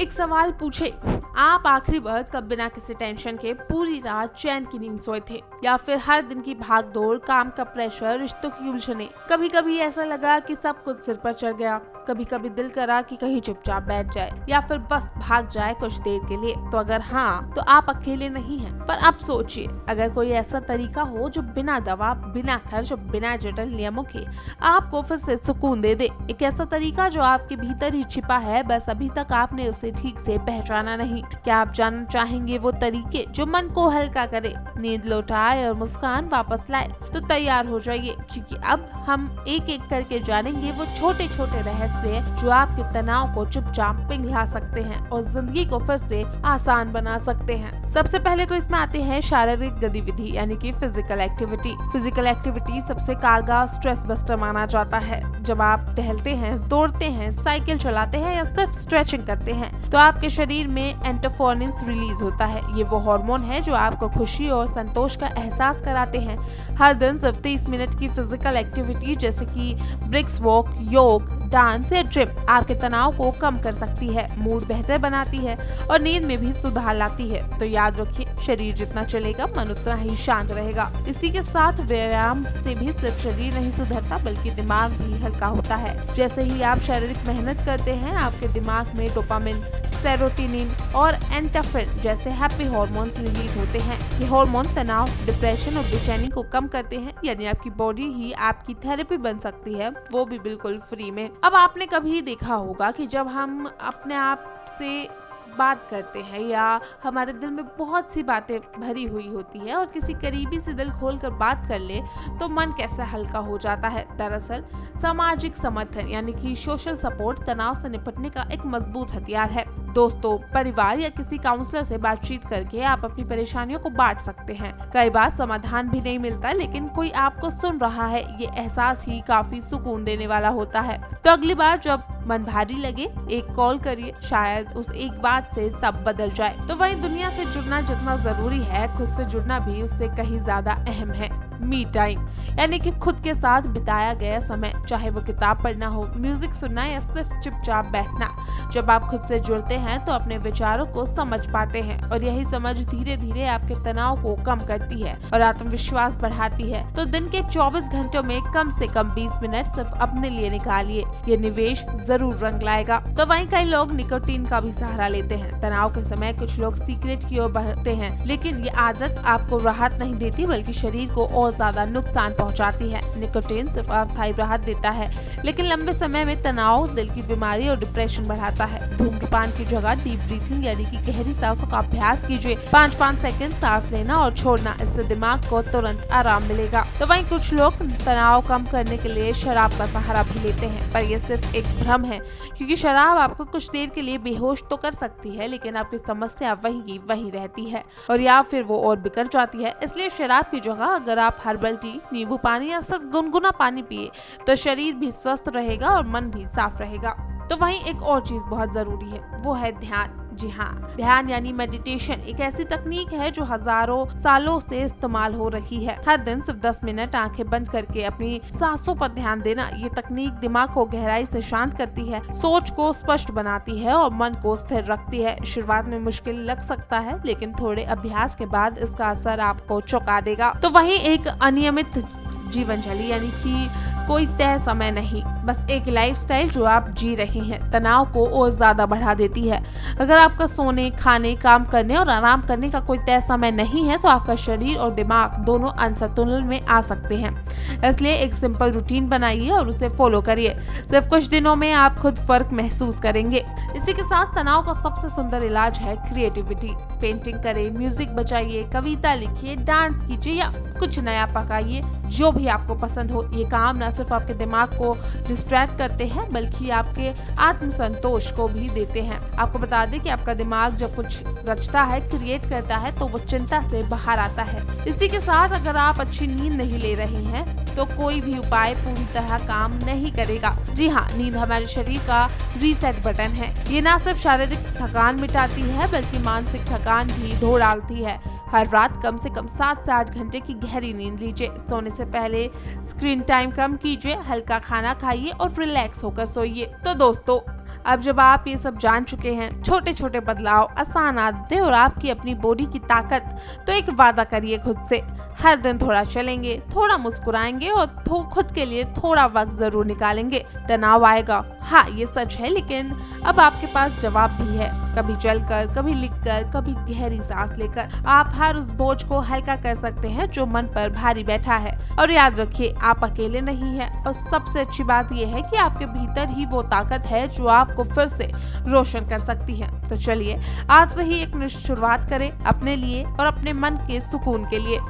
एक सवाल पूछे, आप आखिरी बार कब बिना किसी टेंशन के पूरी रात चैन की नींद सोए थे? या फिर हर दिन की भागदौड़, काम का प्रेशर, रिश्तों की उलझने, कभी कभी ऐसा लगा कि सब कुछ सिर पर चढ़ गया, कभी कभी दिल करा कि कहीं चुपचाप बैठ जाए या फिर बस भाग जाए कुछ देर के लिए। तो अगर हाँ, तो आप अकेले नहीं हैं। पर अब सोचिए, अगर कोई ऐसा तरीका हो जो बिना दवा, बिना खर्च, बिना जटिल नियमों के आपको फिर से सुकून दे दे। एक ऐसा तरीका जो आपके भीतर ही छिपा है, बस अभी तक आपने उसे ठीक से पहचाना नहीं। क्या आप जानना चाहेंगे वो तरीके जो मन को हल्का करे, नींद लौटाए और मुस्कान वापस लाए? तो तैयार हो जाइए, क्योंकि अब हम एक एक करके जानेंगे वो छोटे छोटे रहस्य जो आपके तनाव को चुपचाप पिघला सकते हैं और जिंदगी को फिर से आसान बना सकते हैं। सबसे पहले तो इसमें आते हैं शारीरिक गतिविधि, यानी कि फिजिकल एक्टिविटी। फिजिकल एक्टिविटी सबसे कारगर स्ट्रेस बस्टर माना जाता है। जब आप टहलते हैं, दौड़ते हैं, साइकिल चलाते हैं या सिर्फ स्ट्रेचिंग करते हैं, तो आपके शरीर में एंडोर्फिन रिलीज होता है। ये वो हार्मोन है जो आपको खुशी और संतोष का एहसास कराते हैं। हर दिन सिर्फ 30 मिनट की फिजिकल एक्टिविटी जैसे कि ब्रिक्स वॉक, योग, डांस या जिम आपके तनाव को कम कर सकती है, मूड बेहतर बनाती है और नींद में भी सुधार लाती है। तो याद रखिए, शरीर जितना चलेगा, मन उतना ही शांत रहेगा। इसी के साथ व्यायाम से भी सिर्फ शरीर नहीं सुधरता, बल्कि दिमाग भी हल्का होता है। जैसे ही आप शारीरिक मेहनत करते हैं, आपके दिमाग में डोपामिन, सेरोटोनिन और एंडोर्फिन जैसे हैप्पी हार्मोन्स रिलीज होते हैं। ये हार्मोन तनाव, डिप्रेशन और बेचैनी को कम करते हैं, यानी आपकी बॉडी ही आपकी थेरेपी बन सकती है, वो भी बिल्कुल फ्री में। अब आपने कभी देखा होगा कि जब हम अपने आप से बात करते हैं या हमारे दिल में बहुत सी बातें भरी हुई होती है और किसी करीबी से दिल खोलकर बात कर ले तो मन कैसा हल्का हो जाता है। दरअसल सामाजिक समर्थन, यानी कि सोशल सपोर्ट, तनाव से निपटने का एक मजबूत हथियार है। दोस्तों, परिवार या किसी काउंसलर से बातचीत करके आप अपनी परेशानियों को बांट सकते हैं। कई बार समाधान भी नहीं मिलता, लेकिन कोई आपको सुन रहा है, ये एहसास ही काफी सुकून देने वाला होता है। तो अगली बार जब मन भारी लगे, एक कॉल करिए, शायद उस एक बात से सब बदल जाए। तो वहीं दुनिया से जुड़ना जितना जरूरी है, खुद से जुड़ना भी उससे कहीं ज्यादा अहम है। मी टाइम, यानी कि खुद के साथ बिताया गया समय, चाहे वो किताब पढ़ना हो, म्यूजिक सुनना या सिर्फ चुपचाप बैठना। जब आप खुद से जुड़ते हैं तो अपने विचारों को समझ पाते हैं और यही समझ धीरे धीरे आपके तनाव को कम करती है और आत्मविश्वास बढ़ाती है। तो दिन के 24 घंटों में कम से कम 20 मिनट सिर्फ अपने लिए निकालिए, ये निवेश जरूर रंग लाएगा। तो वहीं कई लोग निकोटीन का भी सहारा लेते हैं। तनाव के समय कुछ लोग सिगरेट की ओर बढ़ते हैं, लेकिन ये आदत आपको राहत नहीं देती, बल्कि शरीर को और ज्यादा नुकसान पहुंचाती है। निकोटीन सिर्फ अस्थायी राहत देता है, लेकिन लंबे समय में तनाव, दिल की बीमारी और डिप्रेशन बढ़ाता है। धूम्रपान की जगह डीप ब्रीथिंग, यानी कि गहरी सांसों का अभ्यास कीजिए। 5-5 सेकंड सांस लेना और छोड़ना, इससे दिमाग को तुरंत आराम मिलेगा। तो वहीं कुछ लोग तनाव कम करने के लिए शराब का सहारा भी लेते हैं, पर यह सिर्फ एक भ्रम है, क्योंकि शराब आपको कुछ देर के लिए बेहोश तो कर सकती है, लेकिन आपकी समस्या वहीं की वहीं रहती है और या फिर वो और बिगड़ जाती है। इसलिए शराब की जगह अगर आप हर्बल टी, नींबू पानी या सिर्फ गुनगुना पानी पिए तो शरीर भी स्वस्थ रहेगा और मन भी साफ रहेगा। तो वहीं एक और चीज बहुत जरूरी है, वो है ध्यान। जी हाँ, ध्यान यानी मेडिटेशन एक ऐसी तकनीक है जो हजारों सालों से इस्तेमाल हो रही है। हर दिन सिर्फ 10 मिनट आंखें बंद करके अपनी सांसों पर ध्यान देना, ये तकनीक दिमाग को गहराई से शांत करती है, सोच को स्पष्ट बनाती है और मन को स्थिर रखती है। शुरुआत में मुश्किल लग सकता है, लेकिन थोड़े अभ्यास के बाद इसका असर आपको चौंका देगा। तो वहीं एक अनियमित जीवन शैली, यानी कि कोई तय समय नहीं, बस एक लाइफस्टाइल जो आप जी रहे हैं, तनाव को और ज्यादा बढ़ा देती है। अगर आपका सोने, खाने, काम करने और आराम करने का कोई तय समय नहीं है, तो आपका शरीर और दिमाग दोनों असंतुलन में आ सकते हैं। इसलिए एक सिंपल रूटीन बनाइए और उसे फॉलो करिए। सिर्फ कुछ दिनों में आप खुद फर्क महसूस करेंगे। इसी के साथ तनाव का सबसे सुंदर इलाज है क्रिएटिविटी। पेंटिंग करें, म्यूजिक बजाइए, कविता लिखिए, डांस कीजिए या कुछ नया पकाइए, जो भी आपको पसंद हो। ये काम न सिर्फ आपके दिमाग को डिस्ट्रैक्ट करते हैं, बल्कि आपके आत्मसंतोष को भी देते हैं। आपको बता दें कि आपका दिमाग जब कुछ रचता है, क्रिएट करता है, तो वो चिंता से बाहर आता है। इसी के साथ अगर आप अच्छी नींद नहीं ले रहे हैं, तो कोई भी उपाय पूरी तरह काम नहीं करेगा। जी हाँ, नींद हमारे शरीर का रीसेट बटन है। ये न सिर्फ शारीरिक थकान मिटाती है, बल्कि मानसिक थकान भी धो डालती है। हर रात कम से कम 7 से 8 घंटे की गहरी नींद लीजिए। सोने से पहले स्क्रीन टाइम कम कीजिए, हल्का खाना खाइए और रिलैक्स होकर सोइए। तो दोस्तों, अब जब आप ये सब जान चुके हैं, छोटे छोटे बदलाव, आसान आदतें और आपकी अपनी बॉडी की ताकत, तो एक वादा करिए खुद से, हर दिन थोड़ा चलेंगे, थोड़ा मुस्कुराएंगे और खुद के लिए थोड़ा वक्त जरूर निकालेंगे। तनाव आएगा, हाँ ये सच है, लेकिन अब आपके पास जवाब भी है। कभी चलकर, कभी लिखकर, कभी गहरी सांस लेकर आप हर उस बोझ को हल्का कर सकते हैं जो मन पर भारी बैठा है। और याद रखिए, आप अकेले नहीं हैं, और सबसे अच्छी बात यह है कि आपके भीतर ही वो ताकत है जो आपको फिर से रोशन कर सकती है। तो चलिए आज से ही एक नई शुरुआत करें अपने लिए और अपने मन के सुकून के लिए।